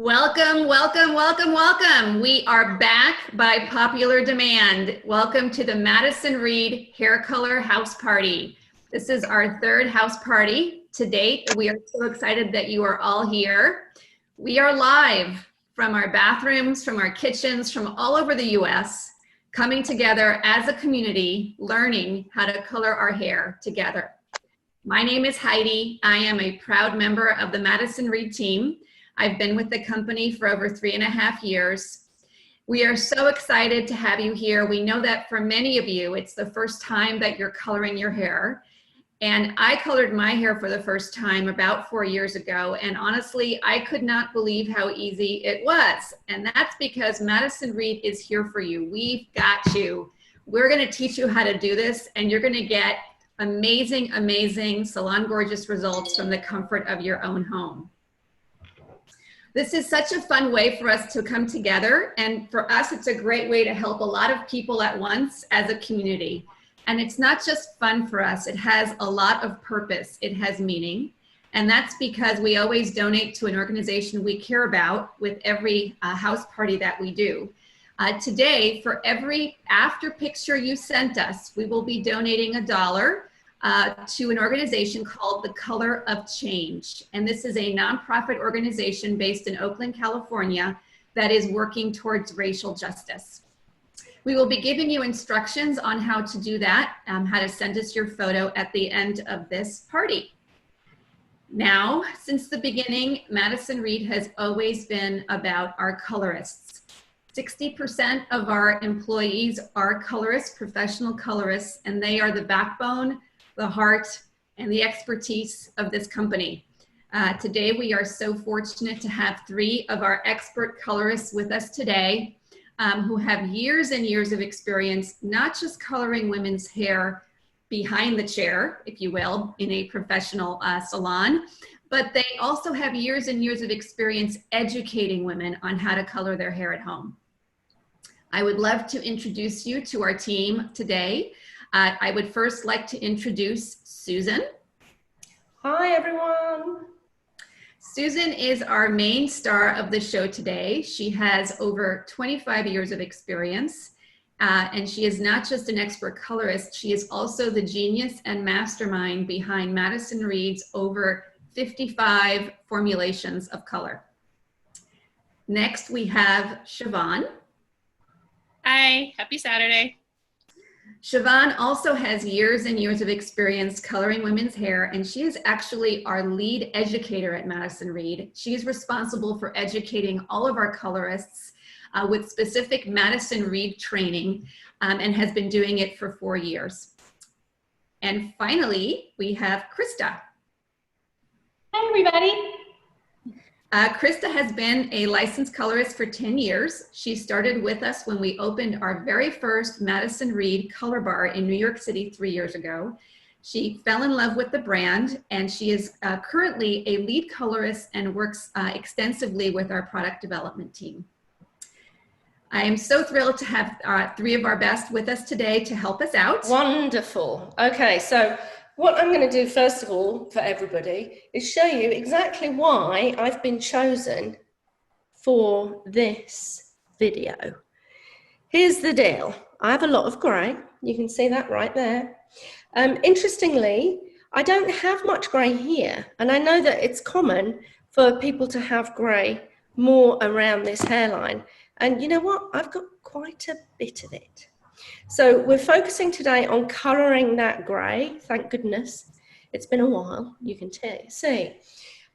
Welcome, welcome, welcome, welcome. We are back by popular demand. Welcome to the Madison Reed Hair Color House Party. This is our third house party to date. We are so excited that you are all here. We are live from our bathrooms, from our kitchens, from all over the US, coming together as a community, learning how to color our hair together. My name is Heidi. I am a proud member of the Madison Reed team. I've been with the company for over 3.5 years. We are so excited to have you here. We know that for many of you, it's the first time that you're coloring your hair. And I colored my hair for the first time about 4 years ago. And honestly, I could not believe how easy it was. And that's because Madison Reed is here for you. We've got you. We're gonna teach you how to do this, and you're gonna get amazing, amazing salon gorgeous results from the comfort of your own home. This is such a fun way for us to come together, and for us, it's a great way to help a lot of people at once as a community. And it's not just fun for us, it has a lot of purpose, it has meaning, and that's because we always donate to an organization we care about with every house party that we do. Today, for every after picture you sent us, we will be donating $1 to an organization called The Color of Change. And this is a nonprofit organization based in Oakland, California, that is working towards racial justice. We will be giving you instructions on how to do that, how to send us your photo at the end of this party. Now, since the beginning, Madison Reed has always been about our colorists. 60% of our employees are colorists, professional colorists, and they are the backbone, the heart, and the expertise of this company. Today, we are so fortunate to have 3 of our expert colorists with us today who have years and years of experience, not just coloring women's hair behind the chair, if you will, in a professional salon, but they also have years and years of experience educating women on how to color their hair at home. I would love to introduce you to our team today. I would first like to introduce Susan. Hi, everyone. Susan is our main star of the show today. She has over 25 years of experience, and she is not just an expert colorist, she is also the genius and mastermind behind Madison Reed's over 55 formulations of color. Next, we have Siobhan. Hi, happy Saturday. Siobhan also has years and years of experience coloring women's hair, and she is actually our lead educator at Madison Reed. She is responsible for educating all of our colorists with specific Madison Reed training and has been doing it for 4 years. And finally, we have Krista. Hi, everybody. Krista has been a licensed colorist for 10 years. She started with us when we opened our very first Madison Reed color bar in New York City 3 years ago. She fell in love with the brand, and she is currently a lead colorist and works extensively with our product development team. I am so thrilled to have 3 of our best with us today to help us out. Wonderful. Okay, so what I'm going to do first of all for everybody is show you exactly why I've been chosen for this video. Here's the deal. I have a lot of grey. You can see that right there. Interestingly, I don't have much grey here, and I know that it's common for people to have grey more around this hairline. And you know what? I've got quite a bit of it. So we're focusing today on colouring that grey, thank goodness. It's been a while, you can see.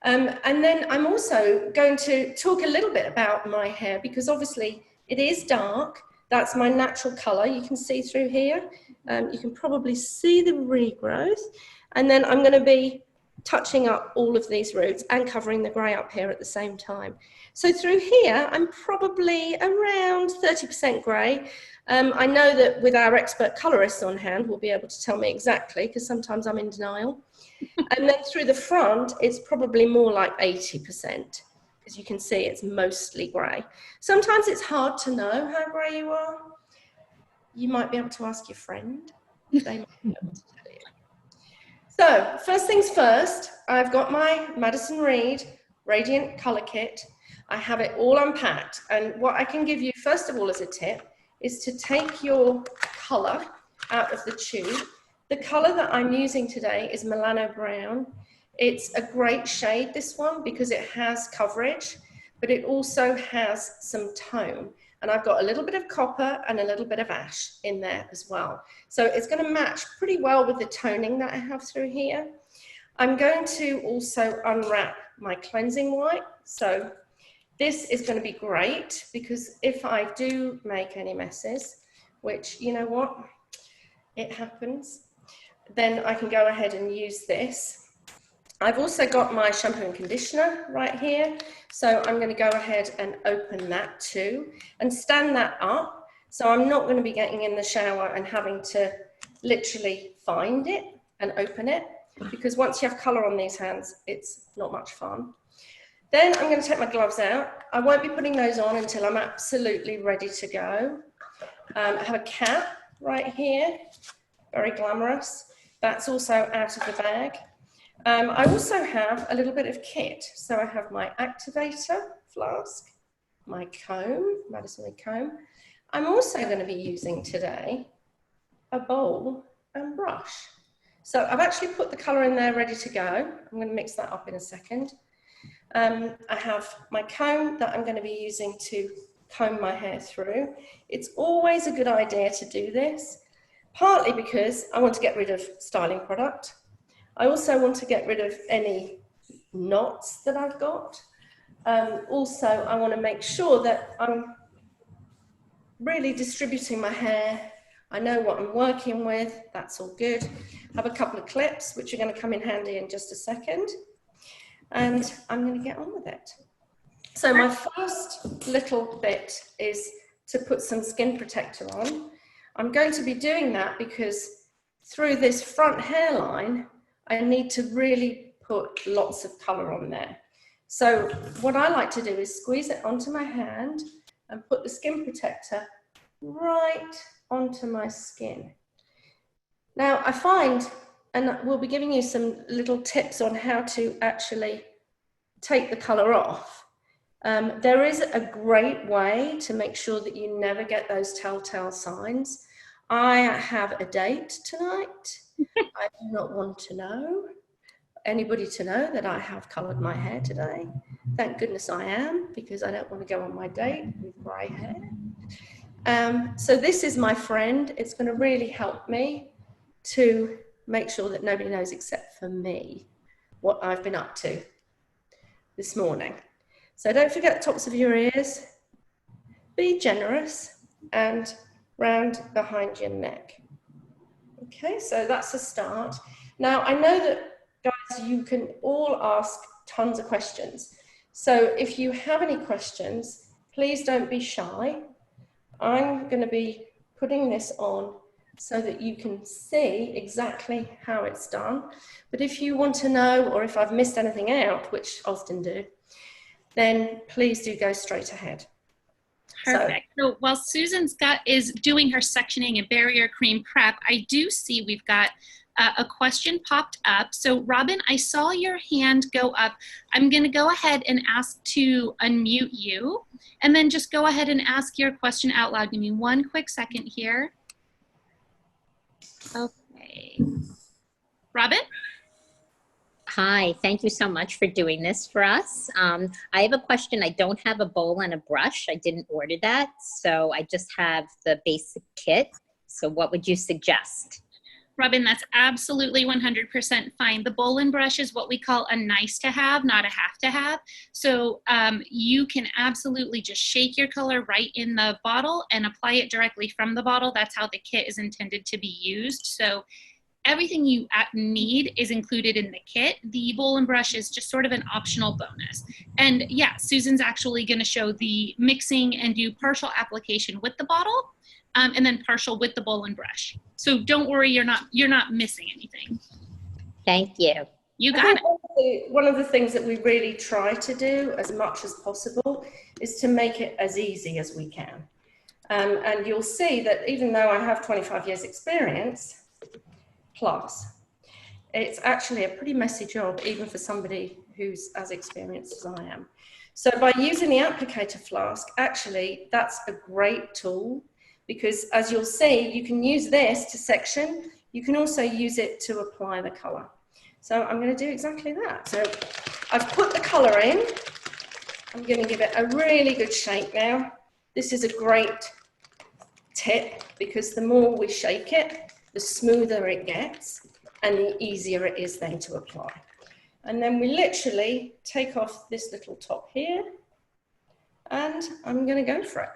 And then I'm also going to talk a little bit about my hair, because obviously it is dark. That's my natural colour. You can see through here. You can probably see the regrowth. And then I'm going to be touching up all of these roots and covering the grey up here at the same time. So through here, I'm probably around 30% grey. I know that with our expert colorists on hand, we'll be able to tell me exactly, because sometimes I'm in denial. And then through the front, it's probably more like 80%, because you can see it's mostly grey. Sometimes it's hard to know how grey you are. You might be able to ask your friend. They might be able to tell you. So first things first, I've got my Madison Reed Radiant Colour Kit. I have it all unpacked. And what I can give you, first of all, as a tip, is to take your colour out of the tube. The colour that I'm using today is Milano Brown. It's a great shade, this one, because it has coverage, but it also has some tone. And I've got a little bit of copper and a little bit of ash in there as well. So it's going to match pretty well with the toning that I have through here. I'm going to also unwrap my cleansing white. So this is going to be great because if I do make any messes, which, you know what, it happens, then I can go ahead and use this. I've also got my shampoo and conditioner right here. So I'm going to go ahead and open that too and stand that up. So I'm not going to be getting in the shower and having to literally find it and open it, because once you have colour on these hands, it's not much fun. Then I'm going to take my gloves out. I won't be putting those on until I'm absolutely ready to go. I have a cap right here, very glamorous. That's also out of the bag. I also have a little bit of kit. So I have my activator flask, my comb, Madison comb. I'm also going to be using today a bowl and brush. So I've actually put the colour in there ready to go. I'm going to mix that up in a second. I have my comb that I'm going to be using to comb my hair through. It's always a good idea to do this, partly because I want to get rid of styling product. I also want to get rid of any knots that I've got. Also, I want to make sure that I'm really distributing my hair. I know what I'm working with. That's all good. I have a couple of clips, which are going to come in handy in just a second. And I'm going to get on with it. So my first little bit is to put some skin protector on. I'm going to be doing that because through this front hairline, I need to really put lots of colour on there. So what I like to do is squeeze it onto my hand and put the skin protector right onto my skin. Now I find, and we'll be giving you some little tips on how to actually take the colour off. There is a great way to make sure that you never get those telltale signs. I have a date tonight. I do not want anybody to know that I have coloured my hair today. Thank goodness I am, because I don't want to go on my date with grey hair. So this is my friend. It's going to really help me to make sure that nobody knows except for me what I've been up to this morning. So don't forget the tops of your ears. Be generous and round behind your neck. Okay, so that's a start. Now, I know that, guys, you can all ask tons of questions. So if you have any questions, please don't be shy. I'm going to be putting this on so that you can see exactly how it's done. But if you want to know, or if I've missed anything out, which I often do, then please do go straight ahead. Perfect. So while Susan's is doing her sectioning and barrier cream prep, I do see we've got a question popped up. So Robin, I saw your hand go up. I'm going to go ahead and ask to unmute you, and then just go ahead and ask your question out loud. Give me one quick second here. Okay. Robin? Hi, thank you so much for doing this for us. I have a question. I don't have a bowl and a brush. I didn't order that, so I just have the basic kit. So what would you suggest? Robin, that's absolutely 100% fine. The bowl and brush is what we call a nice to have, not a have to have. So you can absolutely just shake your color right in the bottle and apply it directly from the bottle. That's how the kit is intended to be used. So everything you need is included in the kit. The bowl and brush is just sort of an optional bonus. And yeah, Susan's actually going to show the mixing and do partial application with the bottle, and then partial with the bowl and brush. So don't worry, you're not missing anything. Thank you. You got it. One of the things that we really try to do as much as possible is to make it as easy as we can. And you'll see that even though I have 25 years experience, plus, it's actually a pretty messy job, even for somebody who's as experienced as I am. So by using the applicator flask, actually, that's a great tool because as you'll see, you can use this to section. You can also use it to apply the colour. So I'm going to do exactly that. So I've put the colour in. I'm going to give it a really good shake now. This is a great tip because the more we shake it, the smoother it gets and the easier it is then to apply. And then we literally take off this little top here and I'm going to go for it.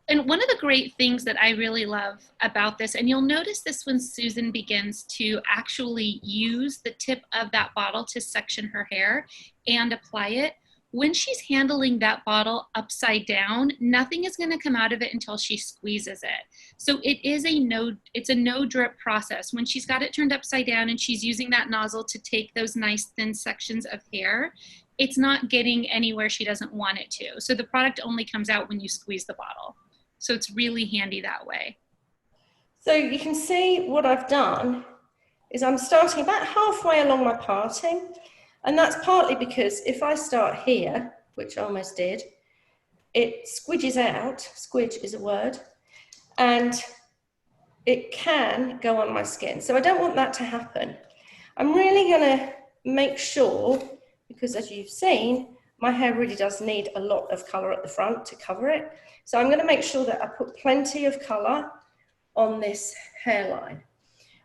And one of the great things that I really love about this, and you'll notice this when Susan begins to actually use the tip of that bottle to section her hair and apply it, when she's handling that bottle upside down, nothing is going to come out of it until she squeezes it. So it's a no drip process. When she's got it turned upside down and she's using that nozzle to take those nice thin sections of hair, it's not getting anywhere she doesn't want it to. So the product only comes out when you squeeze the bottle. So it's really handy that way. So you can see what I've done is I'm starting about halfway along my parting. And that's partly because if I start here, which I almost did, it squidges out, squidge is a word, and it can go on my skin. So I don't want that to happen. I'm really gonna make sure, because as you've seen, my hair really does need a lot of colour at the front to cover it. So I'm gonna make sure that I put plenty of colour on this hairline.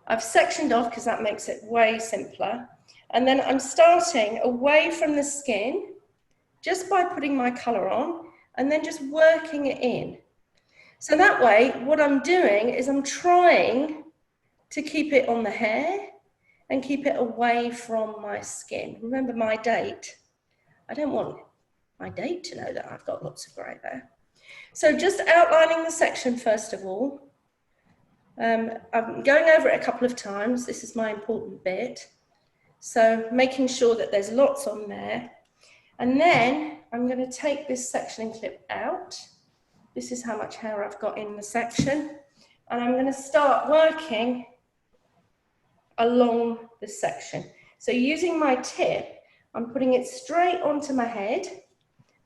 I've sectioned off because that makes it way simpler. And then I'm starting away from the skin just by putting my colour on and then just working it in. So that way, what I'm doing is I'm trying to keep it on the hair and keep it away from my skin. Remember my date. I don't want my date to know that I've got lots of grey there. So just outlining the section first of all. I'm going over it a couple of times. This is my important bit. So making sure that there's lots on there. And then I'm going to take this sectioning clip out. This is how much hair I've got in the section. And I'm going to start working along the section. So using my tip, I'm putting it straight onto my head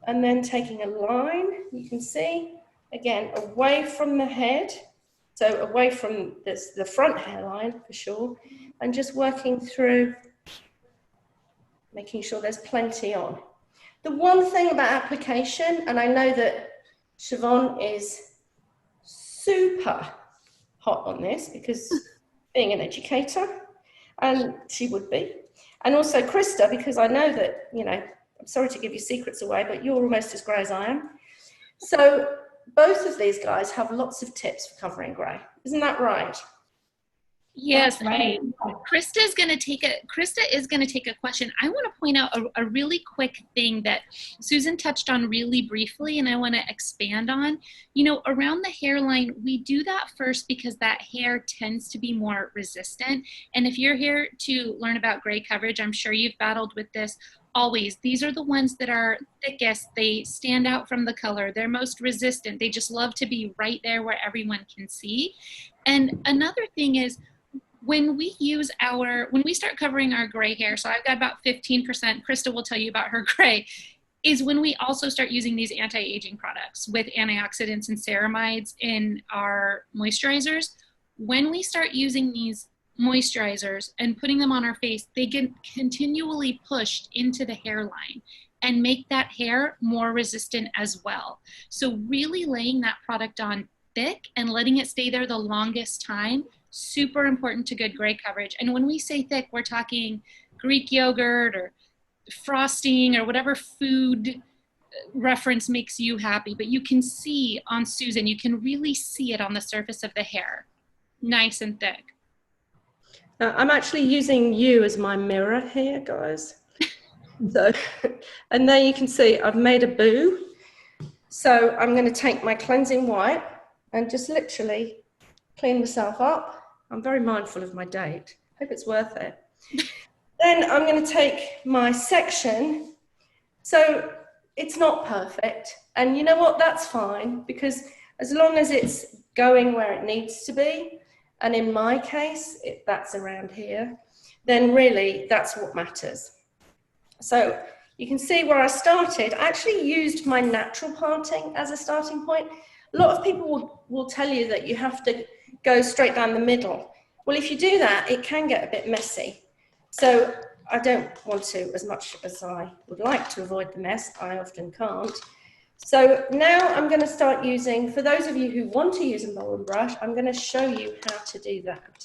and then taking a line, you can see, again, away from the head. So away from the front hairline for sure, and just working through, making sure there's plenty on. The one thing about application, and I know that Siobhan is super hot on this because being an educator, and she would be, and also Krista, because I know that, you know, I'm sorry to give you secrets away, but you're almost as grey as I am. So both of these guys have lots of tips for covering grey. Isn't that right? Yes, That's right. Krista is going to take a question. I want to point out a really quick thing that Susan touched on really briefly, and I want to expand on. You know, around the hairline, we do that first because that hair tends to be more resistant. And if you're here to learn about gray coverage, I'm sure you've battled with this. Always, these are the ones that are thickest. They stand out from the color. They're most resistant. They just love to be right there where everyone can see. And another thing is, when we start covering our gray hair, so I've got about 15%, Krista will tell you about her gray, is when we also start using these anti-aging products with antioxidants and ceramides in our moisturizers. When we start using these moisturizers and putting them on our face, they get continually pushed into the hairline and make that hair more resistant as well. So really laying that product on thick and letting it stay there the longest time, super important to good gray coverage. And when we say thick, we're talking Greek yogurt or frosting or whatever food reference makes you happy. But you can see on Susan, you can really see it on the surface of the hair, nice and thick. I'm actually using you as my mirror here, guys. So, and there you can see I've made a boo. So I'm going to take my cleansing wipe and just literally clean myself up. I'm very mindful of my date. Hope it's worth it. Then I'm going to take my section. So it's not perfect. And you know what? That's fine, because as long as it's going where it needs to be, and in my case, that's around here, then really that's what matters. So you can see where I started. I actually used my natural parting as a starting point. A lot of people will tell you that you have to go straight down the middle. Well, if you do that, it can get a bit messy. So I don't want to, as much as I would like to avoid the mess, I often can't. So now I'm going to start using, for those of you who want to use a bowl and brush, I'm going to show you how to do that.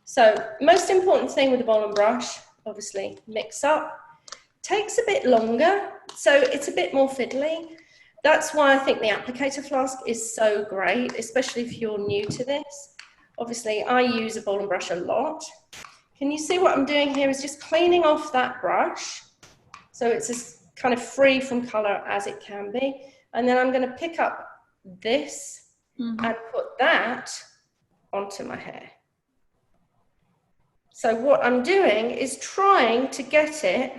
So most important thing with the bowl and brush, obviously mix up. Takes a bit longer, so it's a bit more fiddly. That's why I think the applicator flask is so great, especially if you're new to this. Obviously, I use a bowl and brush a lot. Can you see what I'm doing here is just cleaning off that brush, so it's as kind of free from color as it can be. And then I'm going to pick up this and put that onto my hair. So what I'm doing is trying to get it,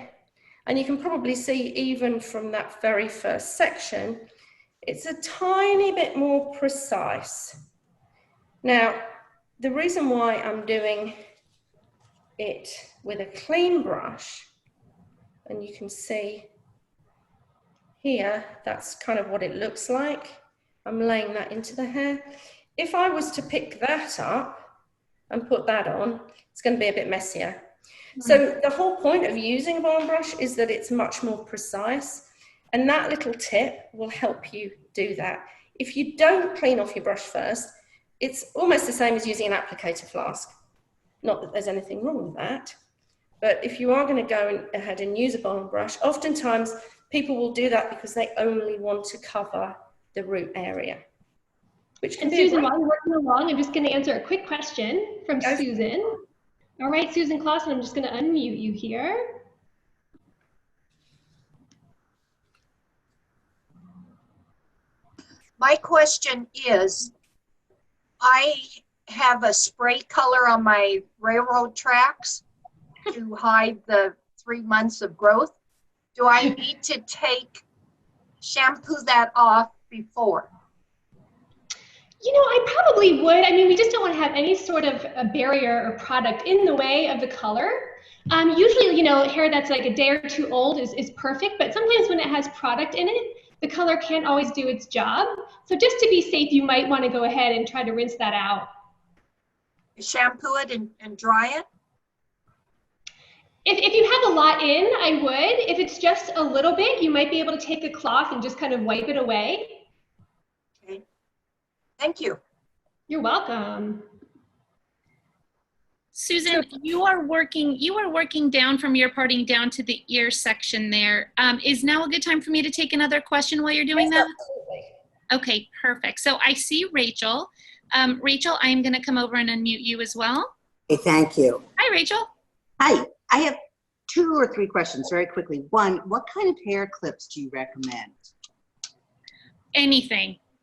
and you can probably see even from that very first section, it's a tiny bit more precise. Now, the reason why I'm doing it with a clean brush, and you can see here, that's kind of what it looks like. I'm laying that into the hair. If I was to pick that up and put that on, it's going to be a bit messier. So the whole point of using a bowl and brush is that it's much more precise, and that little tip will help you do that. If you don't clean off your brush first, it's almost the same as using an applicator flask. Not that there's anything wrong with that, but if you are going to go ahead and use a bowl and brush, oftentimes people will do that because they only want to cover the root area. Which can And Susan, while you're working along, I'm just going to answer a quick question from Susan. All right, Susan Clausen, I'm just going to unmute you here. My question is, I have a spray color on my railroad tracks to hide the 3 months of growth. Do I need to shampoo that off before? You know, I probably would. I mean, we just don't want to have any sort of a barrier or product in the way of the color. Usually, you know, hair that's like a day or two old is perfect, but sometimes when it has product in it, the color can't always do its job. So just to be safe, you might want to go ahead and try to rinse that out. Shampoo it and dry it? If you have a lot in, I would. If it's just a little bit, you might be able to take a cloth and just kind of wipe it away. Okay. Thank you. You're welcome. Susan, you are working down from your parting down to the ear section there. Is now a good time for me to take another question while you're doing that? Absolutely. Okay, perfect. So I see Rachel. Rachel, I am going to come over and unmute you as well. Hey, thank you. Hi, Rachel. Hi, I have 2 or 3 questions very quickly. One, what kind of hair clips do you recommend?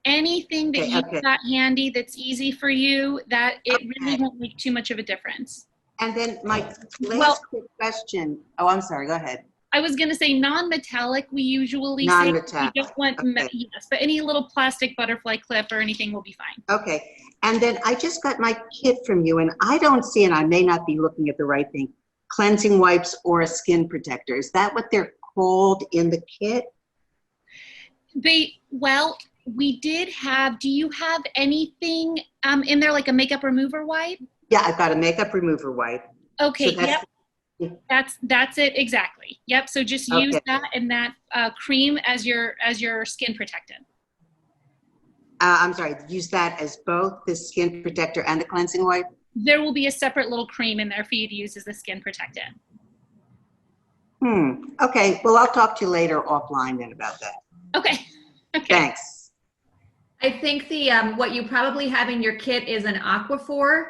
Anything that you've got handy that's easy for you, that it really won't make too much of a difference. And then my last quick question. Oh, I'm sorry. Go ahead. I was going to say non-metallic. We usually Non-metallic. say we don't want, yes, but any little plastic butterfly clip or anything will be fine. Okay. And then I just got my kit from you, and I don't see, and I may not be looking at the right thing, cleansing wipes or a skin protector. Is that what they're called in the kit? Well, we did have, do you have anything in there like a makeup remover wipe? Yeah, I've got a makeup remover wipe. Okay, So yep. That's it exactly. Yep. So just use that and that cream as your skin protectant. I'm sorry, use that as both the skin protector and the cleansing wipe? There will be a separate little cream in there for you to use as the skin protectant. Okay, well, I'll talk to you later offline then about that. Okay. Okay. Thanks. I think the what you probably have in your kit is an Aquaphor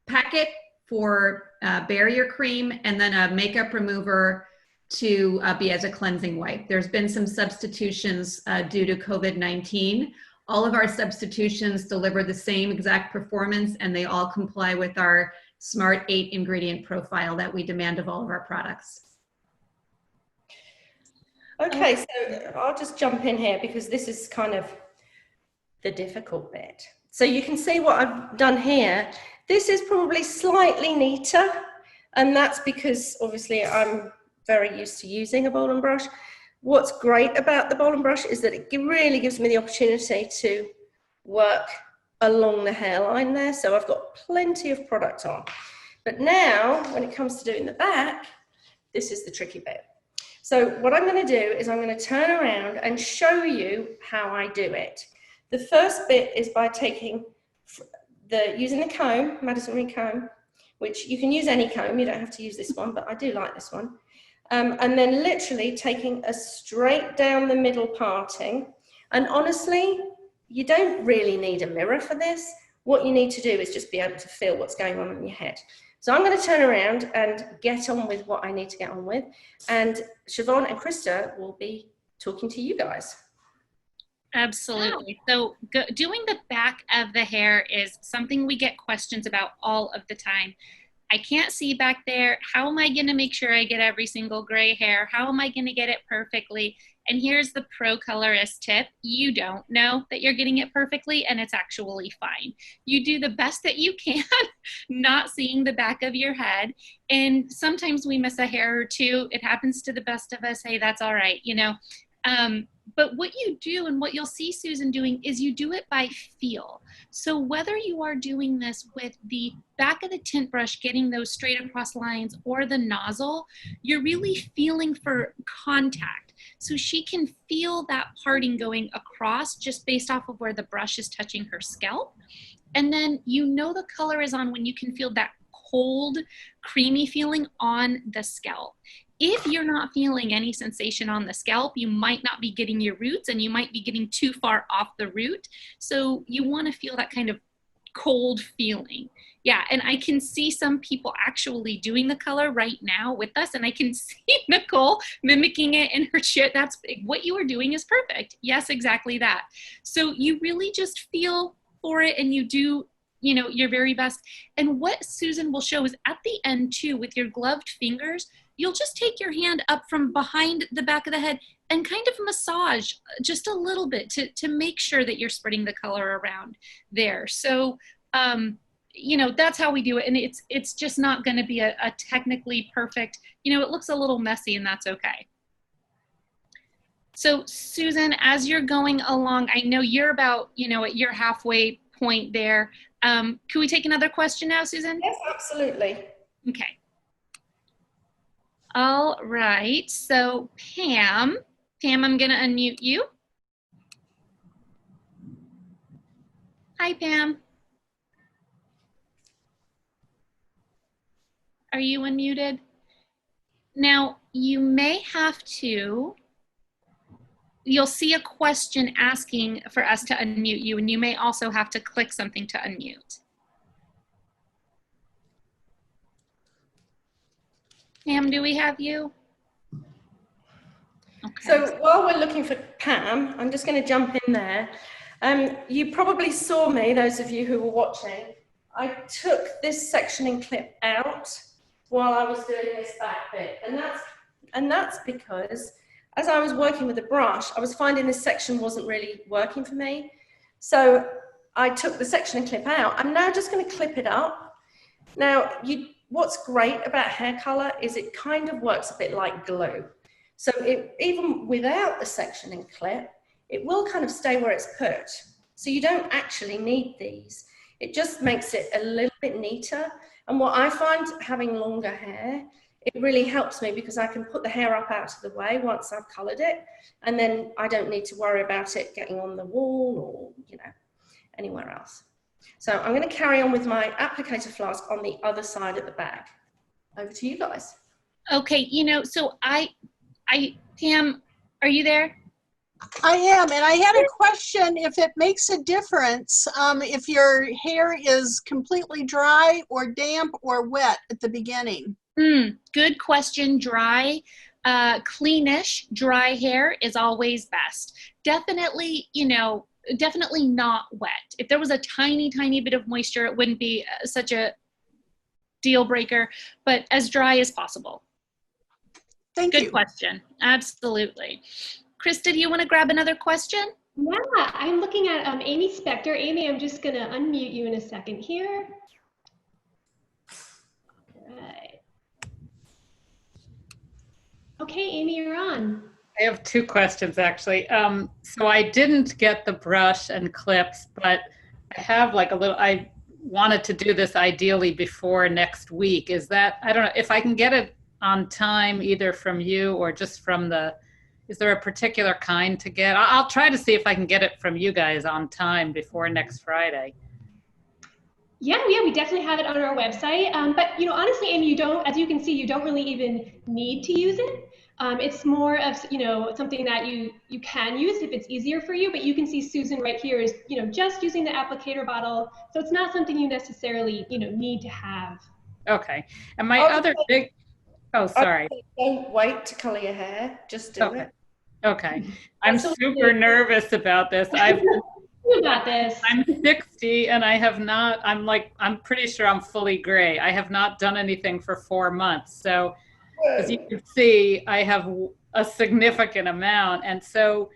packet for barrier cream, and then a makeup remover to be as a cleansing wipe. There's been some substitutions due to COVID-19. All of our substitutions deliver the same exact performance, and they all comply with our Smart 8 ingredient profile that we demand of all of our products. Okay, so I'll just jump in here because this is kind of the difficult bit. So you can see what I've done here. This is probably slightly neater, and that's because obviously I'm very used to using a bowl and brush. What's great about the bowl and brush is that it really gives me the opportunity to work along the hairline there. So I've got plenty of product on. But now, when it comes to doing the back, this is the tricky bit. So what I'm going to do is I'm going to turn around and show you how I do it. The first bit is by taking using the comb, Madison Reed comb, which you can use any comb, you don't have to use this one, but I do like this one. And then literally taking a straight down the middle parting. And honestly, you don't really need a mirror for this. What you need to do is just be able to feel what's going on in your head. So I'm going to turn around and get on with what I need to get on with. And Siobhan and Krista will be talking to you guys. Absolutely. So doing the back of the hair is something we get questions about all of the time. I can't see back there. How am I going to make sure I get every single gray hair? How am I going to get it perfectly? And here's the pro colorist tip. You don't know that you're getting it perfectly, and it's actually fine. You do the best that you can, not seeing the back of your head. And sometimes we miss a hair or two. It happens to the best of us. Hey, that's all right, you know. But what you do, and what you'll see Susan doing, is you do it by feel. So whether you are doing this with the back of the tint brush, getting those straight across lines, or the nozzle, you're really feeling for contact. So she can feel that parting going across just based off of where the brush is touching her scalp. And then you know the color is on when you can feel that cold, creamy feeling on the scalp. If you're not feeling any sensation on the scalp, you might not be getting your roots, and you might be getting too far off the root. So you want to feel that kind of cold feeling. Yeah, and I can see some people actually doing the color right now with us, and I can see Nicole mimicking it in her chair. That's what you are doing is perfect. Yes, exactly that. So you really just feel for it, and you do, you know, your very best. And what Susan will show is at the end too, with your gloved fingers, you'll just take your hand up from behind the back of the head and kind of massage just a little bit to make sure that you're spreading the color around there. So, you know, that's how we do it. And it's just not going to be a technically perfect, you know, it looks a little messy, and that's okay. So Susan, as you're going along, I know you're about, you know, at your halfway point there. Can we take another question now, Susan? Yes, absolutely. Okay. All right, so Pam, I'm gonna unmute you. Hi, Pam. Are you unmuted? Now, you may have to, you'll see a question asking for us to unmute you, and you may also have to click something to unmute. Pam, do we have you? Okay. So while we're looking for Pam, I'm just going to jump in there. You probably saw me, those of you who were watching. I took this sectioning clip out while I was doing this back bit, and that's because as I was working with the brush, I was finding this section wasn't really working for me. So I took the sectioning clip out. I'm now just going to clip it up. Now, what's great about hair color is it kind of works a bit like glue. So even without the sectioning clip, it will kind of stay where it's put. So you don't actually need these. It just makes it a little bit neater. And what I find, having longer hair, it really helps me because I can put the hair up out of the way once I've colored it. And then I don't need to worry about it getting on the wall or, you know, anywhere else. So I'm going to carry on with my applicator flask on the other side of the bag. Over to you guys. Okay, you know, so Pam, are you there? I am, and I had a question if it makes a difference if your hair is completely dry or damp or wet at the beginning. Good question. Dry, cleanish, dry hair is always best. Definitely, you know, definitely not wet. If there was a tiny, tiny bit of moisture, it wouldn't be such a deal breaker, but as dry as possible. Thank you. Good question. Absolutely. Krista, do you want to grab another question? Yeah, I'm looking at Amy Spector. Amy, I'm just going to unmute you in a second here. All right. Okay, Amy, you're on. I have two questions actually. So I didn't get the brush and clips, but I have like a little, I wanted to do this ideally before next week. Is that, I don't know, if I can get it on time, either from you or just from the, is there a particular kind to get? I'll try to see if I can get it from you guys on time before next Friday. Yeah, we definitely have it on our website. But you know, honestly, Amy, you don't, as you can see, you don't really even need to use it. It's more of, you know, something that you can use if it's easier for you. But you can see Susan right here is, you know, just using the applicator bottle, so it's not something you necessarily, you know, need to have. Okay. And my other big, oh, sorry. Don't wait to color your hair. Just do it. Okay. I'm super nervous about this. You got this. I'm 60 and I have not, I'm pretty sure I'm fully gray. I have not done anything for 4 months. So as you can see, I have a significant amount. And so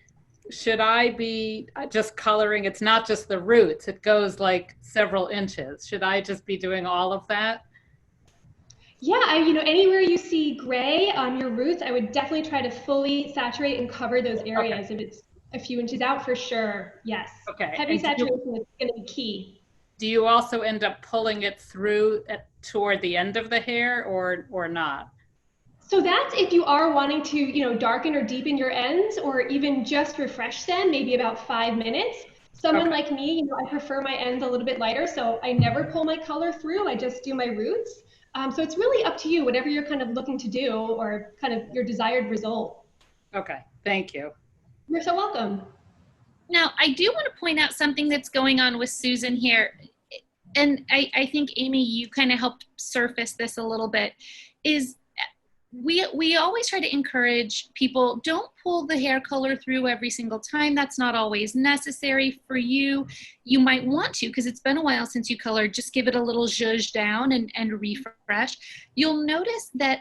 should I be just coloring? It's not just the roots. It goes like several inches. Should I just be doing all of that? Yeah, you know, anywhere you see gray on your roots, I would definitely try to fully saturate and cover those areas. Okay. If it's a few inches out, for sure, yes. Okay. Heavy saturation is going to be key. Do you also end up pulling it through toward the end of the hair or not? So that's if you are wanting to, you know, darken or deepen your ends or even just refresh them, maybe about 5 minutes. Someone like me, you know, I prefer my ends a little bit lighter, so I never pull my color through. I just do my roots. So it's really up to you, whatever you're kind of looking to do or kind of your desired result. Okay, thank you. You're so welcome. Now, I do want to point out something that's going on with Susan here. And I think, Amy, you kind of helped surface this a little bit, is we always try to encourage people, don't pull the hair color through every single time. That's not always necessary for you. You might want to, because it's been a while since you colored, just give it a little zhuzh down and refresh. You'll notice that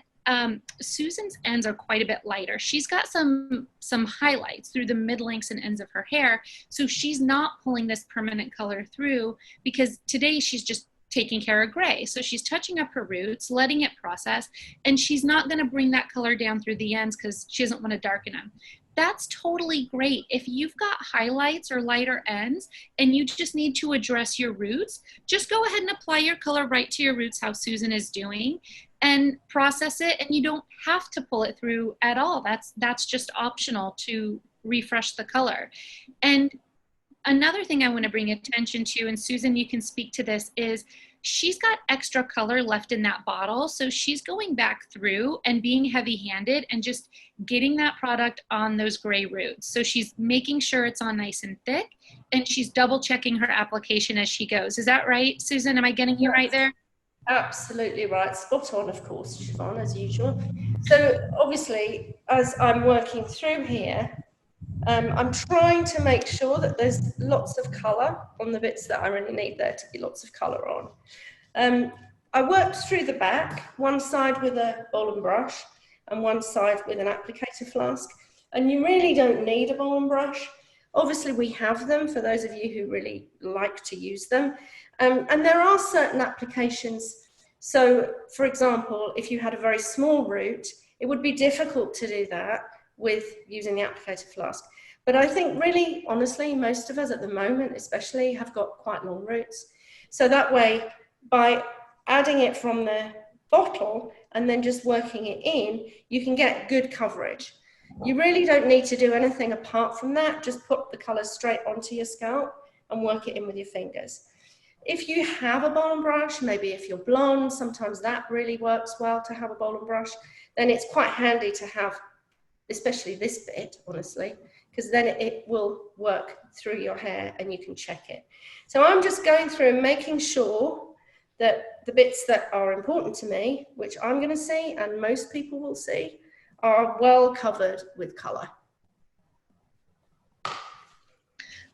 Susan's ends are quite a bit lighter. She's got some highlights through the mid-lengths and ends of her hair. So she's not pulling this permanent color through because today she's just taking care of gray. So she's touching up her roots, letting it process, and she's not going to bring that color down through the ends because she doesn't want to darken them. That's totally great. If you've got highlights or lighter ends and you just need to address your roots, just go ahead and apply your color right to your roots, how Susan is doing, and process it, and you don't have to pull it through at all. That's just optional to refresh the color. And another thing I want to bring attention to, and Susan, you can speak to this, is she's got extra color left in that bottle. So she's going back through and being heavy-handed and just getting that product on those gray roots. So she's making sure it's on nice and thick, and she's double checking her application as she goes. Is that right, Susan? Am I getting you right there? Absolutely right. Spot on, of course, Siobhan, as usual. So obviously, as I'm working through here, I'm trying to make sure that there's lots of colour on the bits that I really need there to be lots of colour on. I worked through the back, one side with a bowl and brush and one side with an applicator flask. And you really don't need a bowl and brush. Obviously, we have them for those of you who really like to use them. And there are certain applications. So, for example, if you had a very small root, it would be difficult to do that with using the applicator flask. But I think really, honestly, most of us at the moment especially have got quite long roots. So that way, by adding it from the bottle and then just working it in, you can get good coverage. You really don't need to do anything apart from that. Just put the colour straight onto your scalp and work it in with your fingers. If you have a bowl and brush, maybe if you're blonde, sometimes that really works well to have a bowl and brush, then it's quite handy to have, especially this bit, honestly, because then it will work through your hair and you can check it. So I'm just going through and making sure that the bits that are important to me, which I'm going to see and most people will see, are well covered with colour.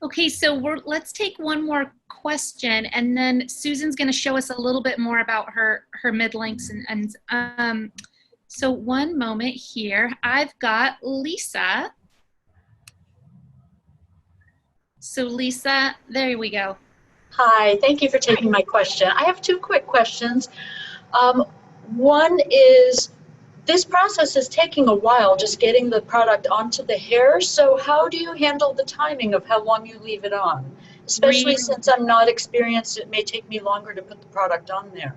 Okay, so let's take one more question, and then Susan's going to show us a little bit more about her mid-lengths and so one moment here. I've got Lisa. So Lisa, there we go. Hi, thank you for taking my question. I have two quick questions. One is, this process process is taking a while, just getting the product onto the hair. So how do you handle the timing of how long you leave it on? Especially since I'm not experienced, it may take me longer to put the product on there.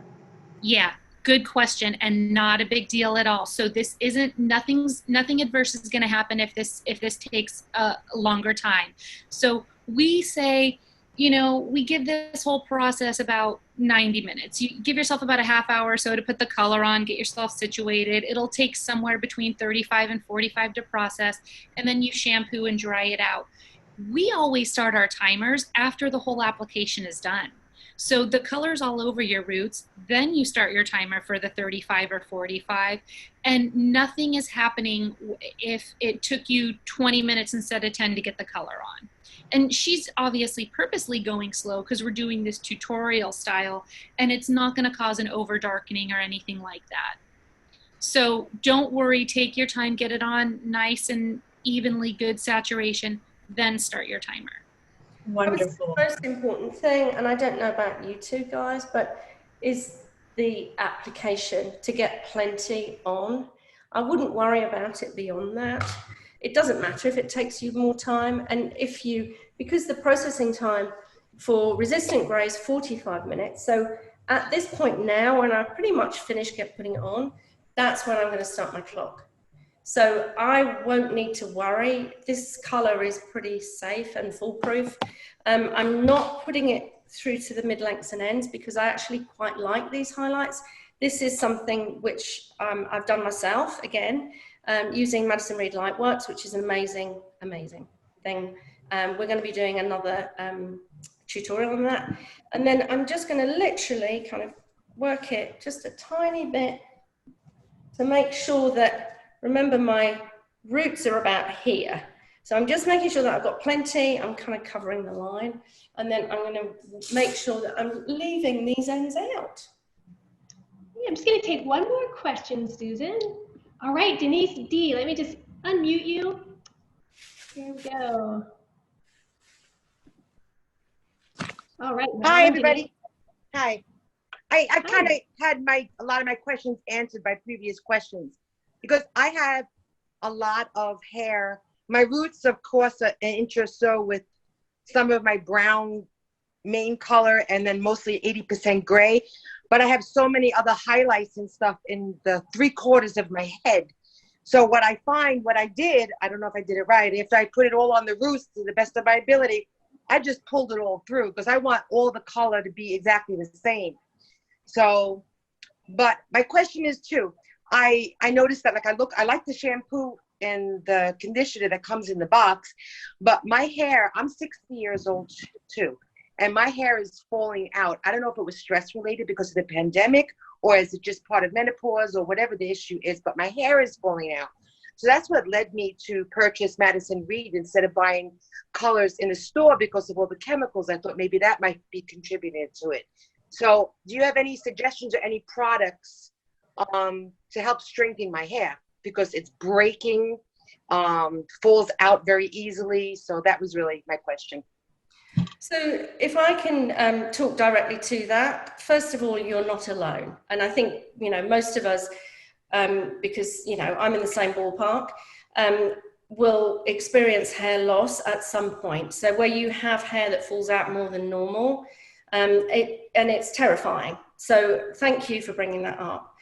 Yeah, good question, and not a big deal at all. So this isn't, nothing adverse is going to happen if this takes a longer time. So we say, you know, we give this whole process about 90 minutes. You give yourself about a half hour or so to put the color on, get yourself situated. It'll take somewhere between 35 and 45 to process, and then you shampoo and dry it out. We always start our timers after the whole application is done. So the color's all over your roots, then you start your timer for the 35 or 45, and nothing is happening if it took you 20 minutes instead of 10 to get the color on. And she's obviously purposely going slow because we're doing this tutorial style, and it's not going to cause an over darkening or anything like that. So don't worry, take your time, get it on nice and evenly good saturation, then start your timer. Wonderful. The most important thing, and I don't know about you two guys, but is the application to get plenty on. I wouldn't worry about it beyond that. It doesn't matter if it takes you more time, and if you, because the processing time for resistant grey is 45 minutes. So at this point now, when I pretty much finished putting it on, that's when I'm going to start my clock. So I won't need to worry. This color is pretty safe and foolproof. I'm not putting it through to the mid-lengths and ends because I actually quite like these highlights. This is something which I've done myself, again, using Madison Reed Lightworks, which is an amazing, amazing thing. We're going to be doing another tutorial on that. And then I'm just going to literally kind of work it just a tiny bit to make sure that, remember, my roots are about here. So I'm just making sure that I've got plenty. I'm kind of covering the line. And then I'm going to make sure that I'm leaving these ends out. Yeah, I'm just going to take one more question, Susan. All right, Denise D, let me just unmute you. Here we go. All right. Hi, everybody. Denise. Hi. I kind of had a lot of my questions answered by previous questions because I have a lot of hair. My roots, of course, are an inch or so with some of my brown main color and then mostly 80% gray. But I have so many other highlights and stuff in the 3/4 of my head. So what I find, what I did, I don't know if I did it right, after I put it all on the roots to the best of my ability, I just pulled it all through because I want all the color to be exactly the same. So, but my question is too, I noticed that I like the shampoo and the conditioner that comes in the box, but my hair, I'm 60 years old too, and my hair is falling out. I don't know if it was stress related because of the pandemic, or is it just part of menopause or whatever the issue is, but my hair is falling out. So that's what led me to purchase Madison Reed instead of buying colors in the store because of all the chemicals. I thought maybe that might be contributing to it. So do you have any suggestions or any products to help strengthen my hair? Because it's breaking, falls out very easily. So that was really my question. So if I can talk directly to that, first of all, you're not alone. And I think, you know, most of us, because, you know, I'm in the same ballpark, will experience hair loss at some point. So where you have hair that falls out more than normal, and it's terrifying. So thank you for bringing that up.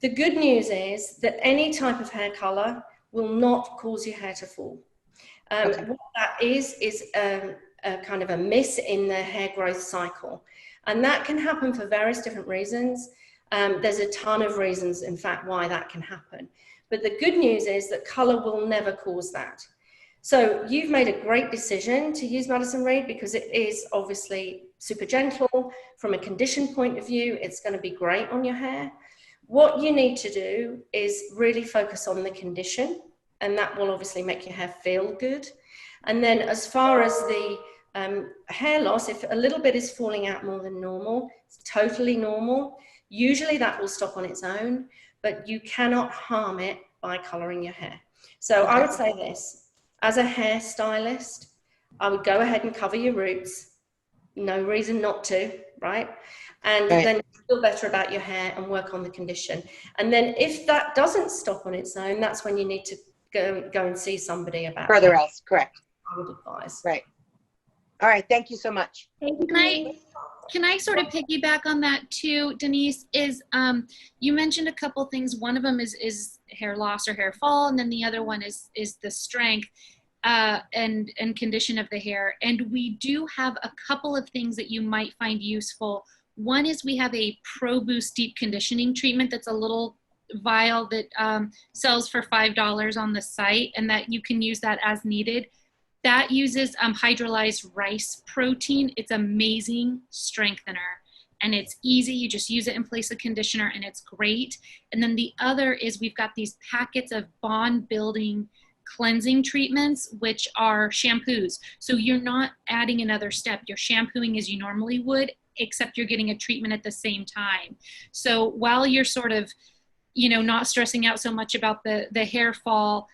The good news is that any type of hair color will not cause your hair to fall. Okay. What that is a kind of a miss in the hair growth cycle. And that can happen for various different reasons. There's a ton of reasons, in fact, why that can happen. But the good news is that color will never cause that. So you've made a great decision to use Madison Reed because it is obviously super gentle. From a condition point of view, it's going to be great on your hair. What you need to do is really focus on the condition, and that will obviously make your hair feel good. And then as far as the hair loss, if a little bit is falling out more than normal, it's totally normal. Usually that will stop on its own, but you cannot harm it by coloring your hair. So I would say this, as a hairstylist, I would go ahead and cover your roots. No reason not to, right? And then feel better about your hair and work on the condition. And then if that doesn't stop on its own, that's when you need to go and see somebody about Further else, correct. I would advise. Right. All right, thank you so much. Thank you, Denise. Can I sort of piggyback on that too, Denise? Is you mentioned a couple things. One of them is hair loss or hair fall, and then the other one is the strength and condition of the hair. And we do have a couple of things that you might find useful. One is we have a Pro Boost Deep Conditioning treatment that's a little vial that sells for $5 on the site, and that you can use that as needed. That uses hydrolyzed rice protein. It's amazing strengthener, and it's easy. You just use it in place of conditioner, and it's great. And then the other is we've got these packets of bond building cleansing treatments, which are shampoos. So you're not adding another step. You're shampooing as you normally would, except you're getting a treatment at the same time. So while you're sort of, you know, not stressing out so much about the hair fall,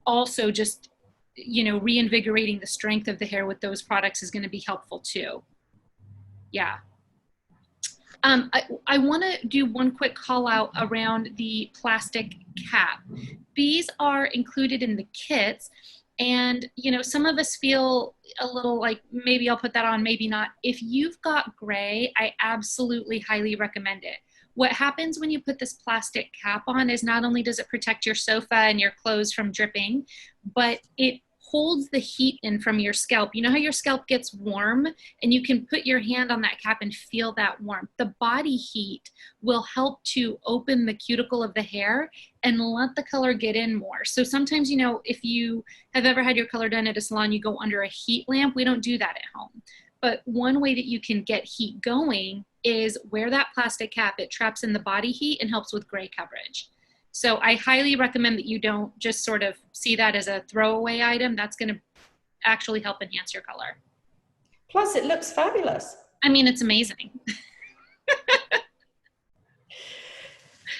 also just, you know, reinvigorating the strength of the hair with those products is going to be helpful too. Yeah. I want to do one quick call out around the plastic cap. These are included in the kits, and you know, some of us feel a little like maybe I'll put that on, maybe not. If you've got gray, I absolutely highly recommend it. What happens when you put this plastic cap on is not only does it protect your sofa and your clothes from dripping, but it holds the heat in from your scalp. You know how your scalp gets warm, and you can put your hand on that cap and feel that warmth. The body heat will help to open the cuticle of the hair and let the color get in more. So sometimes, you know, if you have ever had your color done at a salon, you go under a heat lamp. We don't do that at home. But one way that you can get heat going is wear that plastic cap. It traps in the body heat and helps with gray coverage. So I highly recommend that you don't just sort of see that as a throwaway item. That's going to actually help enhance your color. Plus, it looks fabulous. I mean, it's amazing.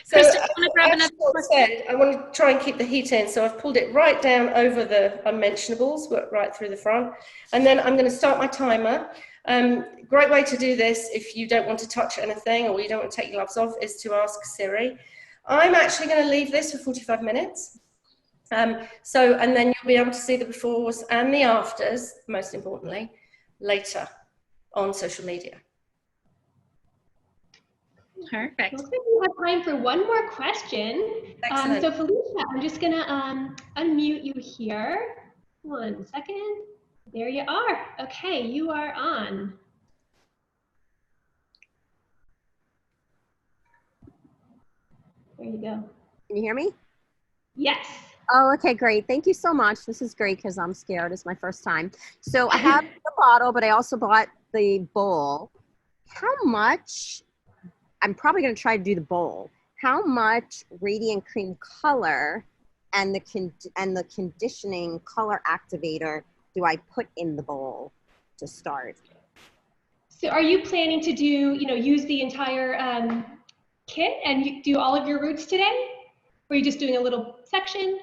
So, Krista, you want to grab another question? I want to try and keep the heat in, so I've pulled it right down over the unmentionables, right through the front. And then I'm going to start my timer. Great way to do this, if you don't want to touch anything or you don't want to take your gloves off, is to ask Siri. I'm actually going to leave this for 45 minutes. And then you'll be able to see the befores and the afters, most importantly, later on social media. Perfect. Looks like we have time for one more question. So Felicia, I'm just going to unmute you here. 1 second. There you are. Okay, you are on. There you go. Can you hear me? Yes. Oh, okay, great. Thank you so much. This is great because I'm scared. It's my first time. So I have the bottle, but I also bought the bowl. How much, I'm probably going to try to do the bowl. How much Radiant Cream color and the conditioning color activator do I put in the bowl to start? So are you planning to do, use the entire kit and you do all of your roots today? Or are you just doing a little section?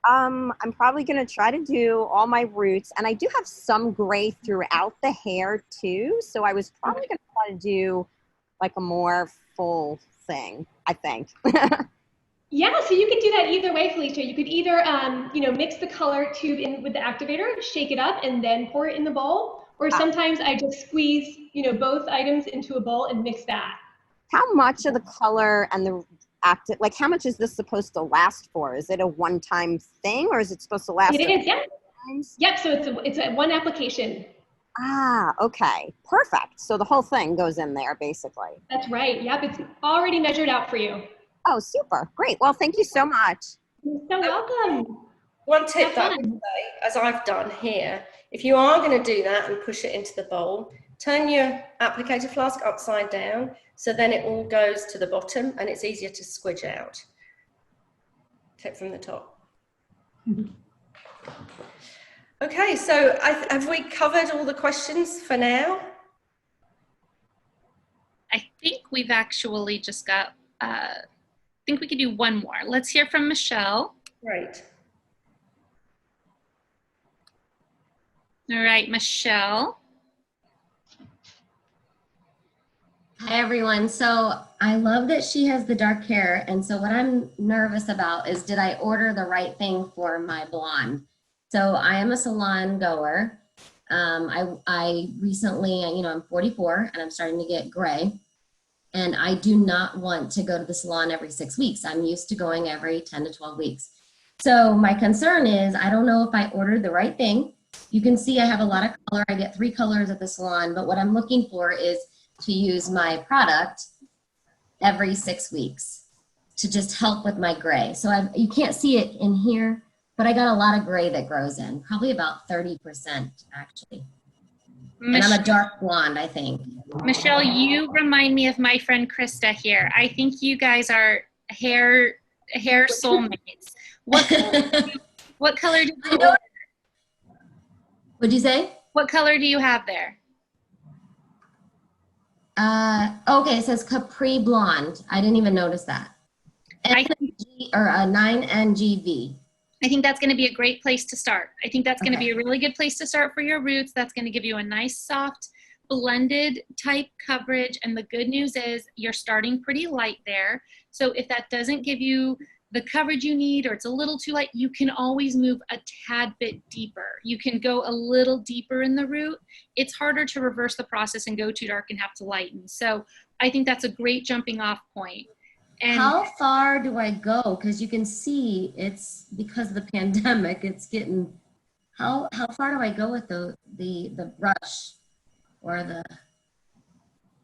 I'm probably going to try to do all my roots, and I do have some gray throughout the hair too. So I was probably going to try to do like a more full thing, I think. Yeah, so you could do that either way, Felicia. You could either, mix the color tube in with the activator, shake it up, and then pour it in the bowl. Or sometimes I just squeeze, both items into a bowl and mix that. How much of the color and the active, like how much is this supposed to last for? Is it a one-time thing, or is it supposed to last? It is, yeah. Yep, so it's a one application. Ah, okay, perfect. So the whole thing goes in there, basically. That's right. Yep, it's already measured out for you. Oh, super. Great. Well, thank you so much. You're so welcome. One tip that I would say, as I've done here, if you are going to do that and push it into the bowl, turn your applicator flask upside down, so then it all goes to the bottom and it's easier to squidge out. Tip from the top. Okay, so have we covered all the questions for now? I think we've actually just got, I think we could do one more. Let's hear from Michelle. Great. All right, Michelle. Hi everyone. So I love that she has the dark hair. And so what I'm nervous about is, did I order the right thing for my blonde? So I am a salon goer. I recently, I'm 44 and I'm starting to get gray. And I do not want to go to the salon every 6 weeks. I'm used to going every 10 to 12 weeks. So my concern is, I don't know if I ordered the right thing. You can see I have a lot of color. I get 3 colors at the salon, but what I'm looking for is to use my product every 6 weeks to just help with my gray. So you can't see it in here, but I got a lot of gray that grows in, probably about 30% actually. And I'm a dark blonde, I think. Michelle, you remind me of my friend Krista here. I think you guys are hair soulmates. What color do you order? What'd you say? What color do you have there? Okay, it says Capri Blonde. I didn't even notice that. Or a 9NGV. I think that's going to be a great place to start. I think that's going to be a really good place to start for your roots. That's going to give you a nice, soft, blended type coverage. And the good news is you're starting pretty light there. So if that doesn't give you the coverage you need, or it's a little too light, you can always move a tad bit deeper. You can go a little deeper in the root. It's harder to reverse the process and go too dark and have to lighten. So I think that's a great jumping off point. And how far do I go? Because you can see it's because of the pandemic, it's getting, how far do I go with the brush or the?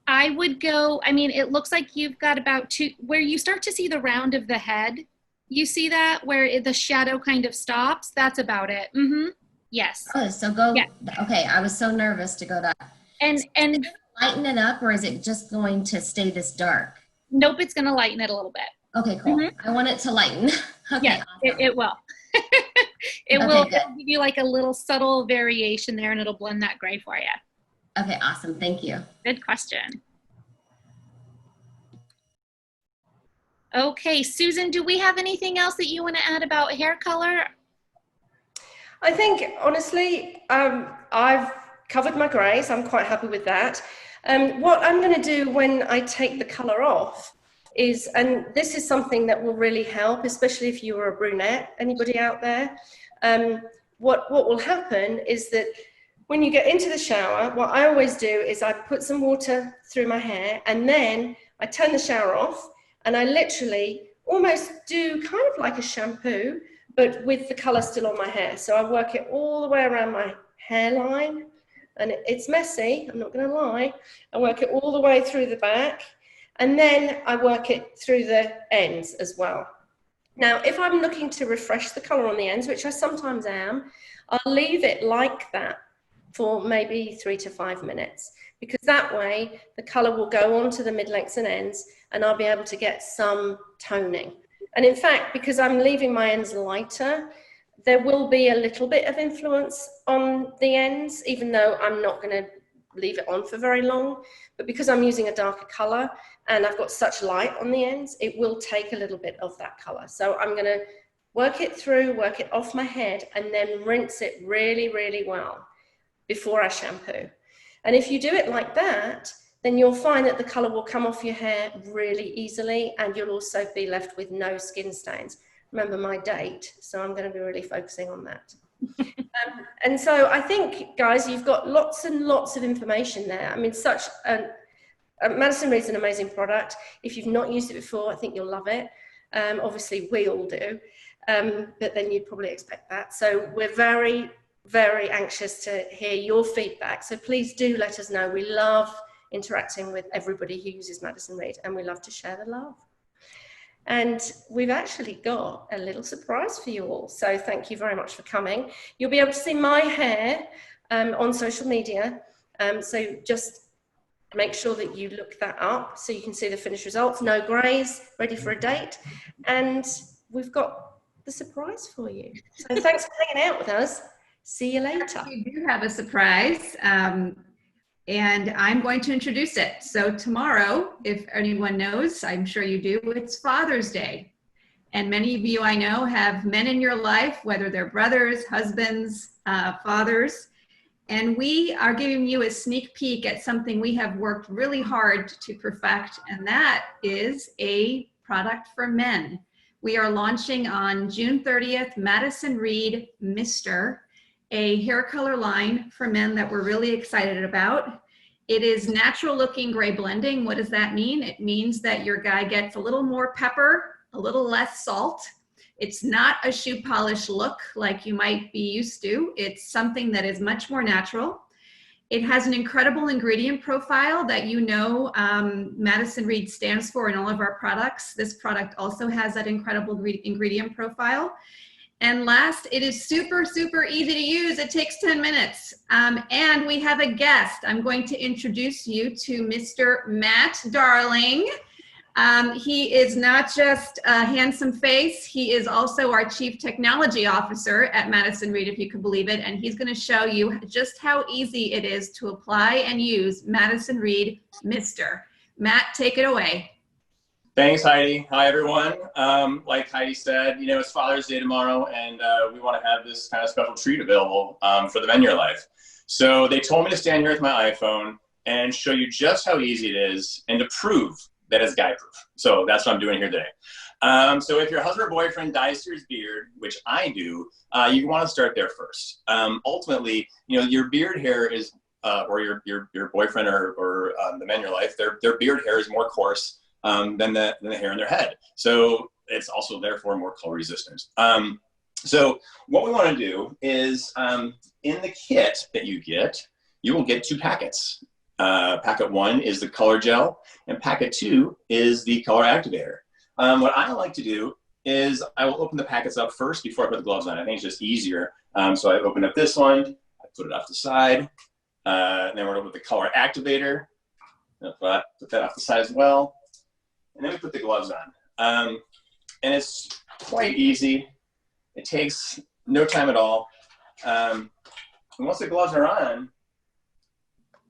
I would go, I mean, it looks like you've got about 2, where you start to see the round of the head. You see that where the shadow kind of stops? That's about it. Mm-hmm. Yes. Oh, so go, yeah. Okay, I was so nervous to go that. And lighten it up, or is it just going to stay this dark? Nope, it's going to lighten it a little bit. Okay, cool. Mm-hmm. I want it to lighten. Okay, yeah, awesome. It will. It'll give you like a little subtle variation there, and it'll blend that gray for you. Okay, awesome. Thank you. Good question. Okay, Susan, do we have anything else that you want to add about hair color? I think, honestly, I've covered my grays. I'm quite happy with that. What I'm going to do when I take the color off is, and this is something that will really help, especially if you are a brunette, anybody out there, what will happen is that when you get into the shower, what I always do is I put some water through my hair, and then I turn the shower off, and I literally almost do kind of like a shampoo, but with the color still on my hair. So I work it all the way around my hairline, and it's messy, I'm not gonna lie. I work it all the way through the back, and then I work it through the ends as well. Now, if I'm looking to refresh the color on the ends, which I sometimes am, I'll leave it like that for maybe 3 to 5 minutes, because that way the color will go on to the mid-lengths and ends, and I'll be able to get some toning. And in fact, because I'm leaving my ends lighter, there will be a little bit of influence on the ends, even though I'm not going to leave it on for very long. But because I'm using a darker color and I've got such light on the ends, it will take a little bit of that color. So I'm going to work it through, work it off my head, and then rinse it really, really well before I shampoo. And if you do it like that, then you'll find that the color will come off your hair really easily, and you'll also be left with no skin stains. Remember my date, so I'm going to be really focusing on that. And so I think, guys, you've got lots and lots of information there. I mean, Madison Reed's an amazing product. If you've not used it before, I think you'll love it. Obviously, we all do, but then you'd probably expect that. So we're very, very anxious to hear your feedback. So please do let us know. We love interacting with everybody who uses Madison Reed, and we love to share the love. And we've actually got a little surprise for you all. So thank you very much for coming. You'll be able to see my hair on social media. So just make sure that you look that up so you can see the finished results. No grays, ready for a date. And we've got the surprise for you. So thanks for hanging out with us. See you later. We do have a surprise. And I'm going to introduce it. So tomorrow, if anyone knows, I'm sure you do, it's Father's Day. And many of you I know have men in your life, whether they're brothers, husbands, fathers. And we are giving you a sneak peek at something we have worked really hard to perfect, and that is a product for men. We are launching on June 30th, Madison Reed Mr., a hair color line for men that we're really excited about. It is natural looking gray blending. What does that mean? It means that your guy gets a little more pepper, a little less salt. It's not a shoe polish look like you might be used to. It's something that is much more natural. It has an incredible ingredient profile that Madison Reed stands for in all of our products. This product also has that incredible ingredient profile. And last, it is super, super easy to use. It takes 10 minutes. And we have a guest. I'm going to introduce you to Mr. Matt Darling. He is not just a handsome face, he is also our Chief Technology Officer at Madison Reed, if you can believe it, and he's going to show you just how easy it is to apply and use Madison Reed Mr. Matt, take it away. Thanks, Heidi. Hi, everyone. Like Heidi said, it's Father's Day tomorrow, and we want to have this kind of special treat available for the men in your life. So they told me to stand here with my iPhone and show you just how easy it is and to prove that is guy proof. So that's what I'm doing here today. So if your husband or boyfriend dyes his beard, which I do, you want to start there first. Ultimately, your beard hair is, or your boyfriend or the men in your life, their beard hair is more coarse than the hair in their head. So it's also therefore more color resistant. So what we want to do is in the kit that you will get 2 packets. Packet 1 is the color gel, and packet 2 is the color activator. What I like to do is I will open the packets up first before I put the gloves on. I think it's just easier. So I open up this one, I put it off the side, and then we're over with the color activator. Put that off the side as well. And then we put the gloves on. And it's quite easy. It takes no time at all. And once the gloves are on,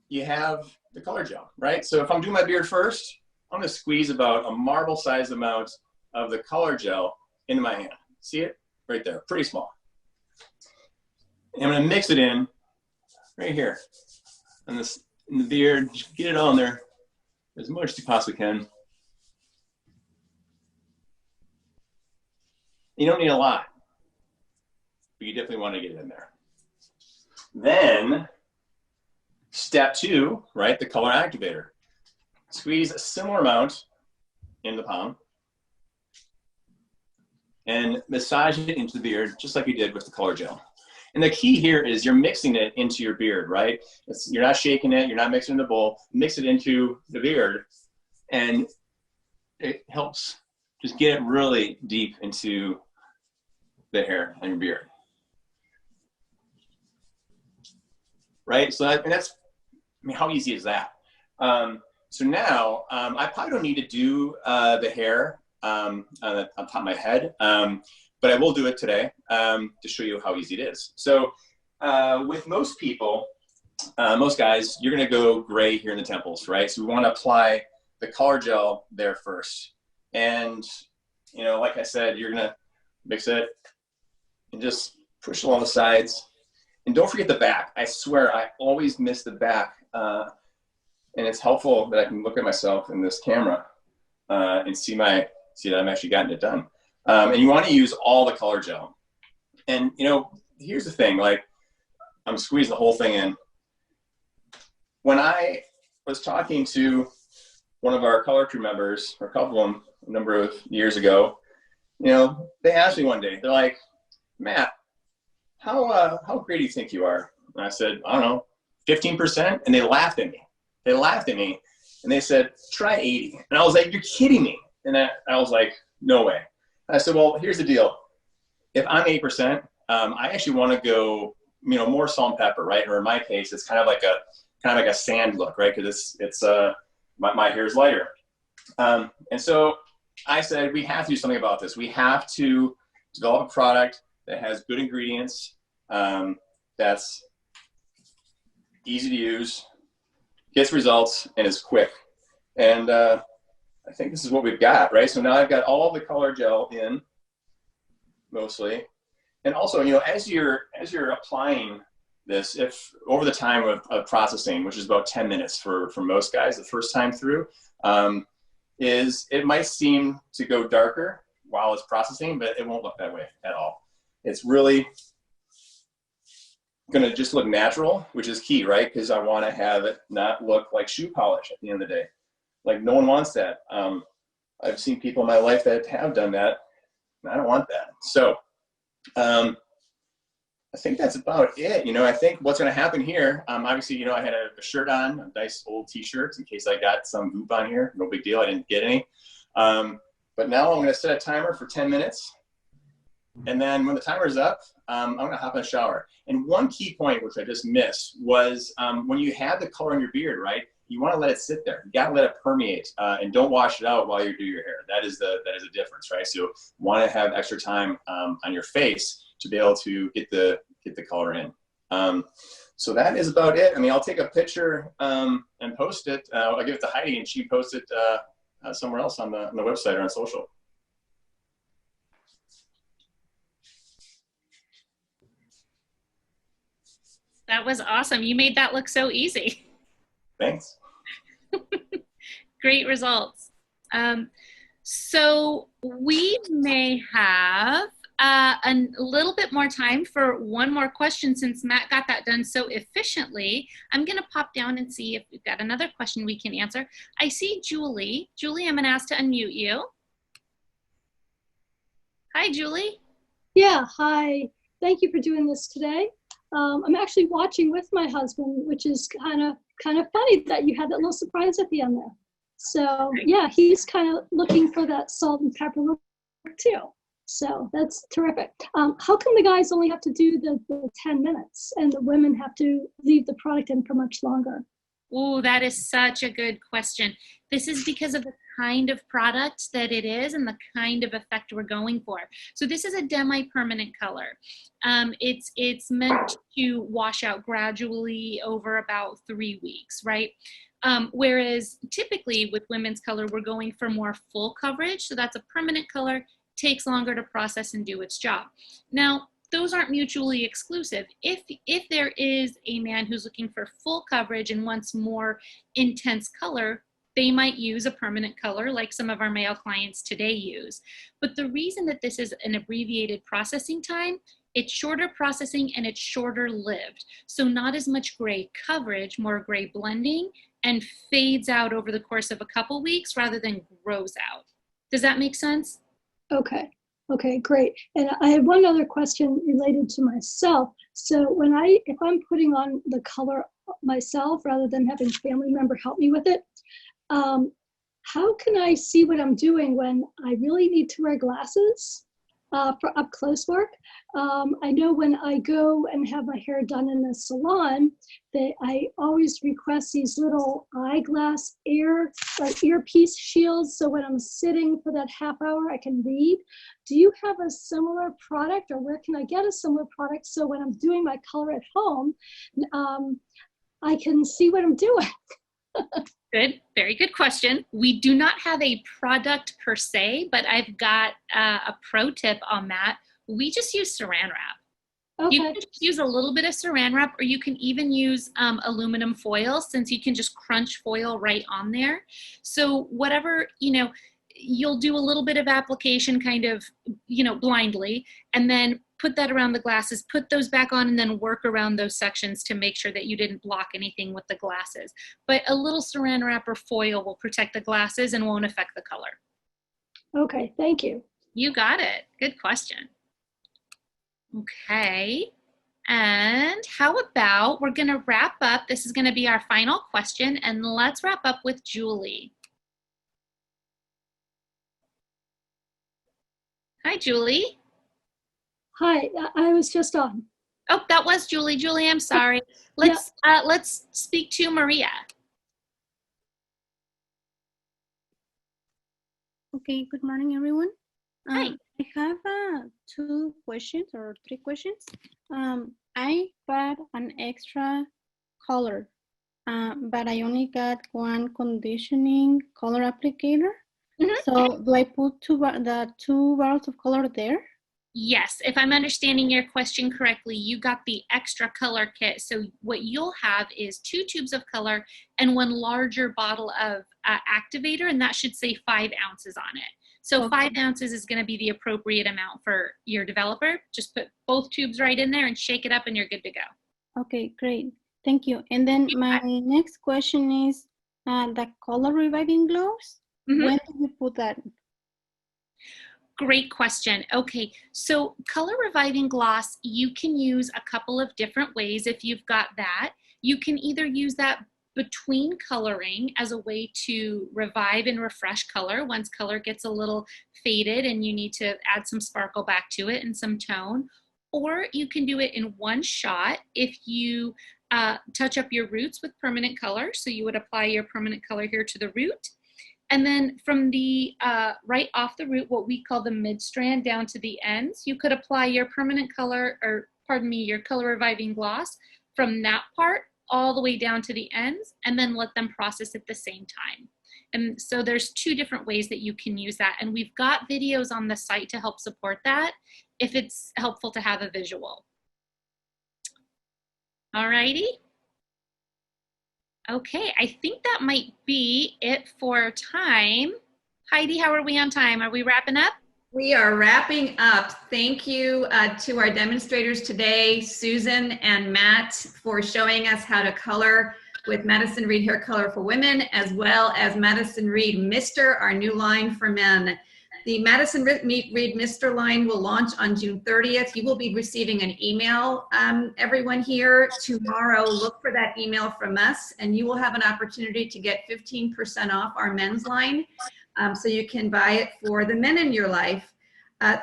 you have the color gel, right? So if I'm doing my beard first, I'm gonna squeeze about a marble-sized amount of the color gel into my hand. See it? Right there, pretty small. And I'm gonna mix it in right here in the beard. Just get it on there as much as you possibly can. You don't need a lot, but you definitely want to get it in there. Then, step 2, right, the color activator. Squeeze a similar amount in the palm and massage it into the beard just like you did with the color gel. And the key here is you're mixing it into your beard, right? You're not shaking it, you're not mixing it in the bowl. Mix it into the beard, and it helps just get it really deep into the hair and your beard. Right? So that's, how easy is that? So now, I probably don't need to do the hair on top of my head, but I will do it today to show you how easy it is. So with most people, most guys, you're gonna go gray here in the temples, right? So we wanna apply the color gel there first. And, like I said, you're gonna mix it and just push along the sides. And don't forget the back. I swear, I always miss the back. And it's helpful that I can look at myself in this camera and see that I'm actually gotten it done. And you want to use all the color gel. And, here's the thing, like, I'm squeezing the whole thing in. When I was talking to one of our color crew members, or a couple of them, a number of years ago, they asked me one day, they're like, Matt, how great do you think you are? And I said, I don't know, 15%? And they laughed at me. And they said, try 80. And I was like, you're kidding me. And I was like, no way. And I said, well, here's the deal. If I'm 8%, I actually want to go, more salt and pepper, right? Or in my case, it's kind of like a sand look, right? Because my hair is lighter. And so I said, we have to do something about this. We have to develop a product that has good ingredients, that's easy to use, gets results, and is quick. And I think this is what we've got, right? So now I've got all the color gel in, mostly. And also, as you're applying this, if over the time of processing, which is about 10 minutes for most guys the first time through, is it might seem to go darker while it's processing, but it won't look that way at all. It's really going to just look natural, which is key, right? Because I want to have it not look like shoe polish at the end of the day. Like, no one wants that. I've seen people in my life that have done that, and I don't want that. So I think that's about it. I think what's going to happen here, obviously, I had a shirt on, a nice old t-shirt in case I got some goop on here. No big deal. I didn't get any. But now I'm going to set a timer for 10 minutes. And then when the timer's up, I'm going to hop in a shower. And one key point, which I just missed, was when you have the color in your beard, right, you want to let it sit there. You got to let it permeate, and don't wash it out while you do your hair. That is a difference, right? So you want to have extra time on your face to be able to get the color in. So that is about it. I mean, I'll take a picture and post it. I'll give it to Heidi, and she posts it somewhere else on the website or on social. That was awesome. You made that look so easy. Thanks. Great results. So we may have a little bit more time for one more question since Matt got that done so efficiently. I'm going to pop down and see if we've got another question we can answer. I see Julie. Julie, I'm going to ask to unmute you. Hi, Julie. Yeah, hi. Thank you for doing this today. I'm actually watching with my husband, which is kind of funny that you had that little surprise at the end there. So yeah, he's kind of looking for that salt and pepper look too. So that's terrific. How come the guys only have to do the 10 minutes and the women have to leave the product in for much longer? Oh, that is such a good question. This is because of the kind of product that it is and the kind of effect we're going for. So this is a demi-permanent color. It's meant to wash out gradually over about 3 weeks, right? Whereas typically with women's color, we're going for more full coverage. So that's a permanent color, takes longer to process and do its job. Now, those aren't mutually exclusive. If there is a man who's looking for full coverage and wants more intense color, they might use a permanent color like some of our male clients today use. But the reason that this is an abbreviated processing time, it's shorter processing and it's shorter lived. So not as much gray coverage, more gray blending, and fades out over the course of a couple weeks rather than grows out. Does that make sense? Okay, great. And I have one other question related to myself. So if I'm putting on the color myself rather than having a family member help me with it, how can I see what I'm doing when I really need to wear glasses for up close work? I know when I go and have my hair done in a salon, I always request these little eyeglass earpiece shields, so when I'm sitting for that half hour, I can read. Do you have a similar product, or where can I get a similar product so when I'm doing my color at home, I can see what I'm doing? Good, very good question. We do not have a product per se, but I've got a pro tip on that. We just use saran wrap. Okay. You can just use a little bit of saran wrap, or you can even use aluminum foil, since you can just crunch foil right on there. So whatever, you'll do a little bit of application kind of, blindly, and then put that around the glasses, put those back on, and then work around those sections to make sure that you didn't block anything with the glasses. But a little saran wrap or foil will protect the glasses and won't affect the color. Okay, thank you. You got it. Good question. Okay, and how about we're going to wrap up. This is going to be our final question, and let's wrap up with Julie. Hi, Julie. Hi, I was just on. Oh, that was Julie. Julie, I'm sorry. Let's speak to Maria. Okay, good morning, everyone. Hi. I have 2 questions or 3 questions. I bought an extra color, but I only got one conditioning color applicator. Mm-hmm. So do I put the 2 barrels of color there? Yes, if I'm understanding your question correctly, you got the extra color kit. So what you'll have is 2 tubes of color and 1 larger bottle of activator, and that should say 5 ounces on it. So 5 ounces is going to be the appropriate amount for your developer. Just put both tubes right in there and shake it up and you're good to go. Okay, great. Thank you. And then my next question is the color reviving gloves. Mm-hmm. When do you put that? Great question. Okay, so color reviving gloss, you can use a couple of different ways if you've got that. You can either use that between coloring as a way to revive and refresh color once color gets a little faded and you need to add some sparkle back to it and some tone. Or you can do it in one shot if you touch up your roots with permanent color. So you would apply your permanent color here to the root. And then from the right off the root, what we call the mid strand down to the ends, you could apply your permanent color, or pardon me, your color reviving gloss from that part all the way down to the ends, and then let them process at the same time. And so there's 2 different ways that you can use that. And we've got videos on the site to help support that if it's helpful to have a visual. All righty. Okay, I think that might be it for time. Heidi, how are we on time? Are we wrapping up? We are wrapping up. Thank you to our demonstrators today, Susan and Matt, for showing us how to color with Madison Reed Hair Color for Women, as well as Madison Reed Mister, our new line for men. The Madison Reed Mister line will launch on June 30th. You will be receiving an email, everyone here, tomorrow. Look for that email from us, and you will have an opportunity to get 15% off our men's line, so you can buy it for the men in your life.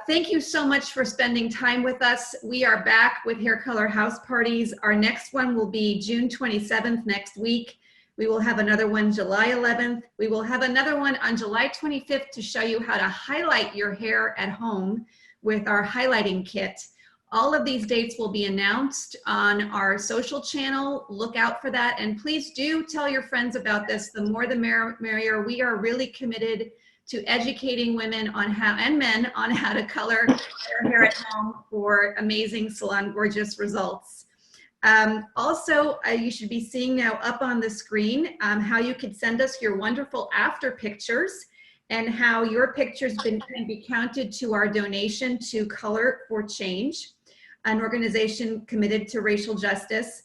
Thank you so much for spending time with us. We are back with Hair Color House Parties. Our next one will be June 27th next week. We will have another one July 11th. We will have another one on July 25th to show you how to highlight your hair at home with our highlighting kit. All of these dates will be announced on our social channel. Look out for that. And please do tell your friends about this. The more the merrier. We are really committed to educating women on how, and men on how to color their hair at home for amazing salon gorgeous results. Also, you should be seeing now up on the screen how you could send us your wonderful after pictures and how your pictures can be counted to our donation to Color for Change, an organization committed to racial justice.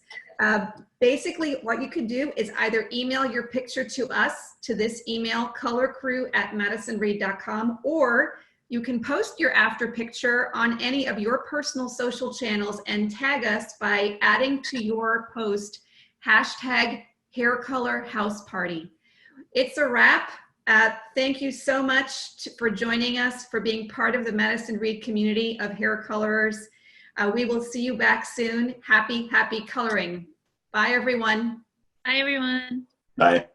Basically, what you could do is either email your picture to us, to this email, colorcrew@madisonreed.com, or you can post your after picture on any of your personal social channels and tag us by adding to your post #HairColorHouseParty. It's a wrap. Thank you so much for joining us, for being part of the Madison Reed community of hair colorers. We will see you back soon. Happy, happy coloring. Bye, everyone. Bye, everyone. Bye.